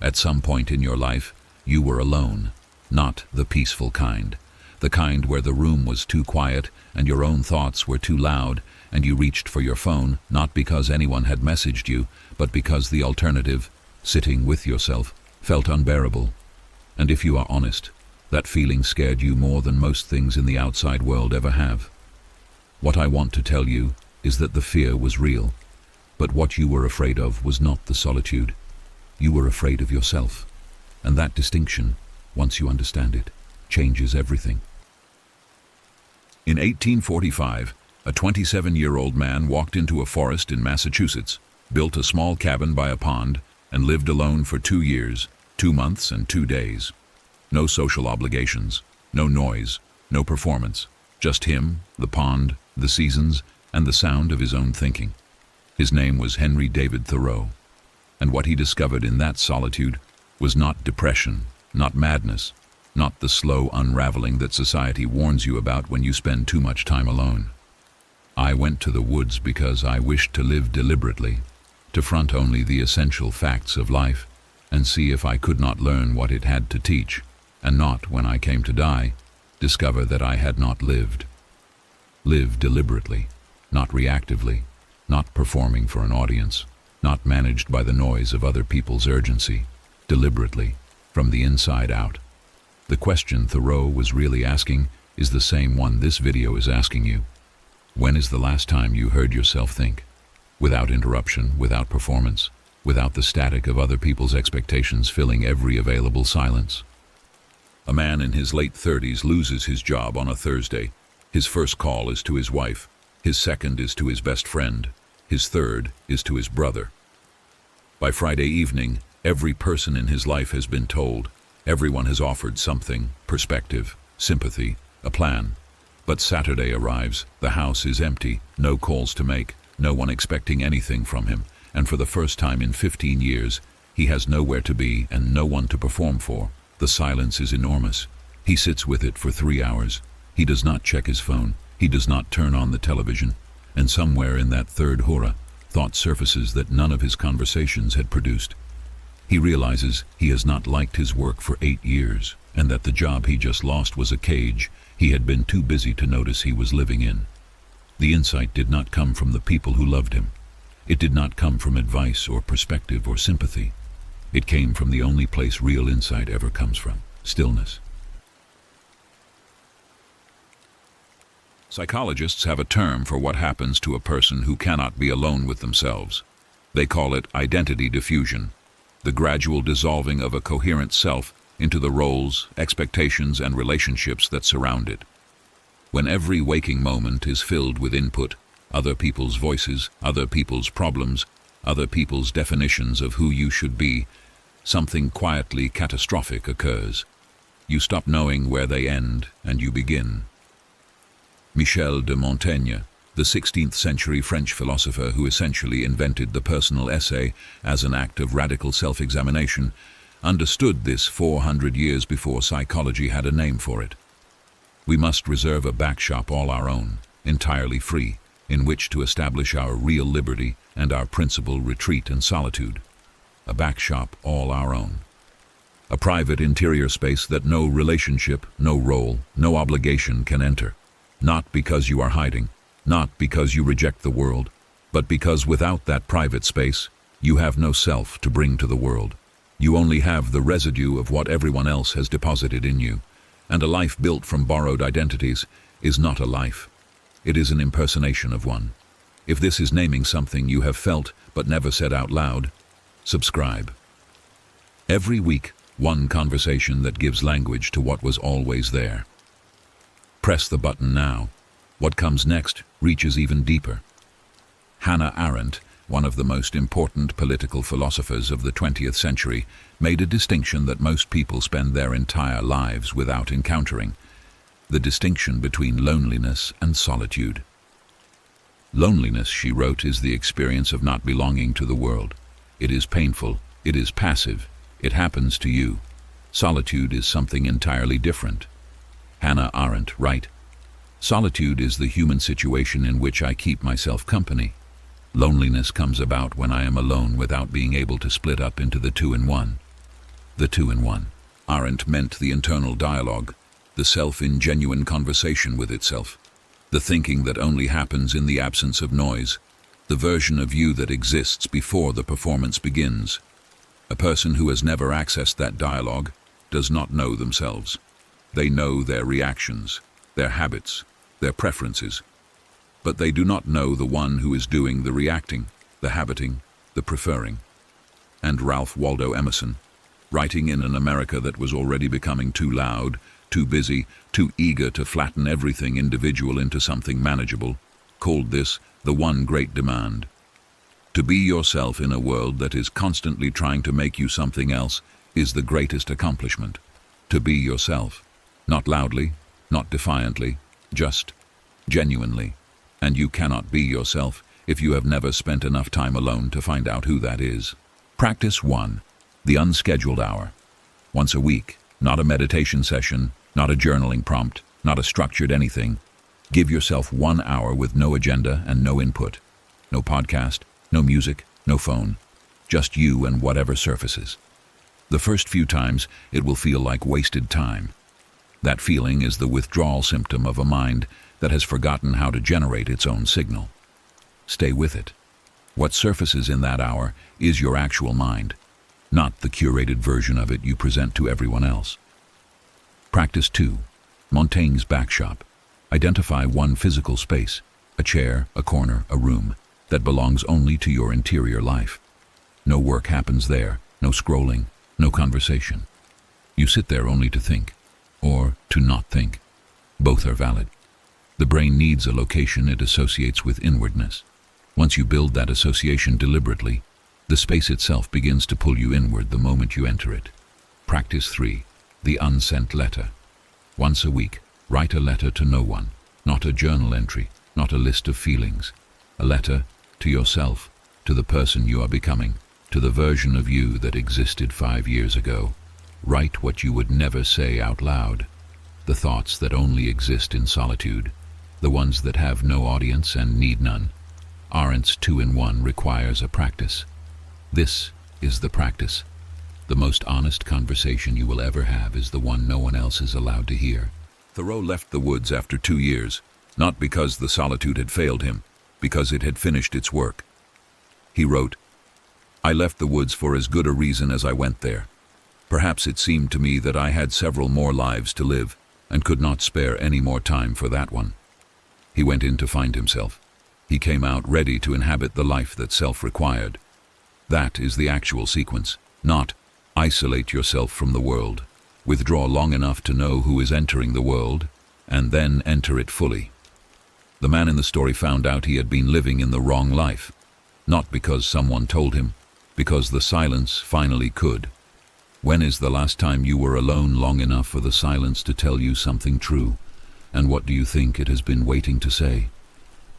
At some point in your life, you were alone, not the peaceful kind, the kind where the room was too quiet and your own thoughts were too loud, and you reached for your phone not because anyone had messaged you, but because the alternative, sitting with yourself, felt unbearable. And if you are honest, that feeling scared you more than most things in the outside world ever have. What I want to tell you is that the fear was real, but what you were afraid of was not the solitude. You were afraid of yourself, and that distinction, once you understand it, changes everything. In 1845, a 27-year-old man walked into a forest in Massachusetts, built a small cabin by a pond, and lived alone for 2 years, 2 months and 2 days. No social obligations, no noise, no performance, just him, the pond, the seasons, and the sound of his own thinking. His name was Henry David Thoreau, and what he discovered in that solitude was not depression, not madness, not the slow unraveling that society warns you about when you spend too much time alone. I went to the woods because I wished to live deliberately, to front only the essential facts of life, and see if I could not learn what it had to teach, and not, when I came to die, discover that I had not lived. Live deliberately, not reactively, not performing for an audience, not managed by the noise of other people's urgency, deliberately, from the inside out. The question Thoreau was really asking is the same one this video is asking you. When is the last time you heard yourself think? Without interruption, without performance, without the static of other people's expectations filling every available silence. A man in his late 30s loses his job on a Thursday. His first call is to his wife. His second is to his best friend. His third is to his brother. By Friday evening, every person in his life has been told. Everyone has offered something, perspective, sympathy, a plan. But Saturday arrives, the house is empty, no calls to make, no one expecting anything from him, and for the first time in 15 years, he has nowhere to be and no one to perform for. The silence is enormous. He sits with it for 3 hours. He does not check his phone. He does not turn on the television. And somewhere in that third hurrah, thought surfaces that none of his conversations had produced. He realizes he has not liked his work for 8 years, and that the job he just lost was a cage he had been too busy to notice he was living in. The insight did not come from the people who loved him. It did not come from advice or perspective or sympathy. It came from the only place real insight ever comes from: stillness. Psychologists have a term for what happens to a person who cannot be alone with themselves. They call it identity diffusion, the gradual dissolving of a coherent self into the roles, expectations, and relationships that surround it. When every waking moment is filled with input, other people's voices, other people's problems, other people's definitions of who you should be, something quietly catastrophic occurs. You stop knowing where they end, and you begin. Michel de Montaigne, the 16th century French philosopher who essentially invented the personal essay as an act of radical self-examination, understood this 400 years before psychology had a name for it. We must reserve a backshop all our own, entirely free, in which to establish our real liberty and our principal retreat and solitude. A backshop all our own. A private interior space that no relationship, no role, no obligation can enter. Not because you are hiding, not because you reject the world, but because without that private space, you have no self to bring to the world. You only have the residue of what everyone else has deposited in you, and a life built from borrowed identities is not a life. It is an impersonation of one. If this is naming something you have felt but never said out loud, subscribe. Every week, one conversation that gives language to what was always there. Press the button now. What comes next reaches even deeper. Hannah Arendt, one of the most important political philosophers of the 20th century, made a distinction that most people spend their entire lives without encountering: the distinction between loneliness and solitude. Loneliness, she wrote, is the experience of not belonging to the world. It is painful, it is passive, it happens to you. Solitude is something entirely different. Hannah Arendt, right? Solitude is the human situation in which I keep myself company. Loneliness comes about when I am alone without being able to split up into the two in one. the two-in-one. Arendt meant the internal dialogue, the self in genuine conversation with itself, the thinking that only happens in the absence of noise, the version of you that exists before the performance begins. A person who has never accessed that dialogue does not know themselves. They know their reactions, their habits, their preferences, but they do not know the one who is doing the reacting, the habiting, the preferring. And Ralph Waldo Emerson, writing in an America that was already becoming too loud, too busy, too eager to flatten everything individual into something manageable, called this the one great demand. To be yourself in a world that is constantly trying to make you something else is the greatest accomplishment. To be yourself, not loudly, not defiantly, just genuinely. And you cannot be yourself if you have never spent enough time alone to find out who that is. Practice 1. The unscheduled hour. Once a week, not a meditation session, not a journaling prompt, not a structured anything. Give yourself 1 hour with no agenda and no input. No podcast, no music, no phone. Just you and whatever surfaces. The first few times, it will feel like wasted time. That feeling is the withdrawal symptom of a mind that has forgotten how to generate its own signal. Stay with it. What surfaces in that hour is your actual mind, not the curated version of it you present to everyone else. Practice 2. Montaigne's backshop. Identify one physical space, a chair, a corner, a room, that belongs only to your interior life. No work happens there, no scrolling, no conversation. You sit there only to think, or to not think. Both are valid. The brain needs a location it associates with inwardness. Once you build that association deliberately, the space itself begins to pull you inward the moment you enter it. Practice 3. The unsent letter. Once a week, write a letter to no one, not a journal entry, not a list of feelings. A letter to yourself, to the person you are becoming, to the version of you that existed 5 years ago. Write what you would never say out loud, the thoughts that only exist in solitude, the ones that have no audience and need none. Arendt's two-in-one requires a practice. This is the practice. The most honest conversation you will ever have is the one no one else is allowed to hear. Thoreau left the woods after 2 years, not because the solitude had failed him, because it had finished its work. He wrote, "I left the woods for as good a reason as I went there. Perhaps it seemed to me that I had several more lives to live, and could not spare any more time for that one." He went in to find himself. He came out ready to inhabit the life that self required. That is the actual sequence, not isolate yourself from the world. Withdraw long enough to know who is entering the world, and then enter it fully. The man in the story found out he had been living in the wrong life, not because someone told him, because the silence finally could. When is the last time you were alone long enough for the silence to tell you something true? And what do you think it has been waiting to say?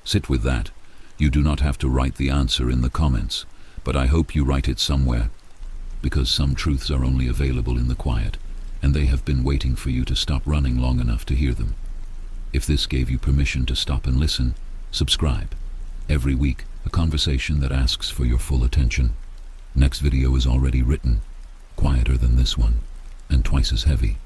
Sit with that. You do not have to write the answer in the comments, but I hope you write it somewhere, because some truths are only available in the quiet, and they have been waiting for you to stop running long enough to hear them. If this gave you permission to stop and listen, subscribe. Every week, a conversation that asks for your full attention. Next video is already written, quieter than this one, and twice as heavy.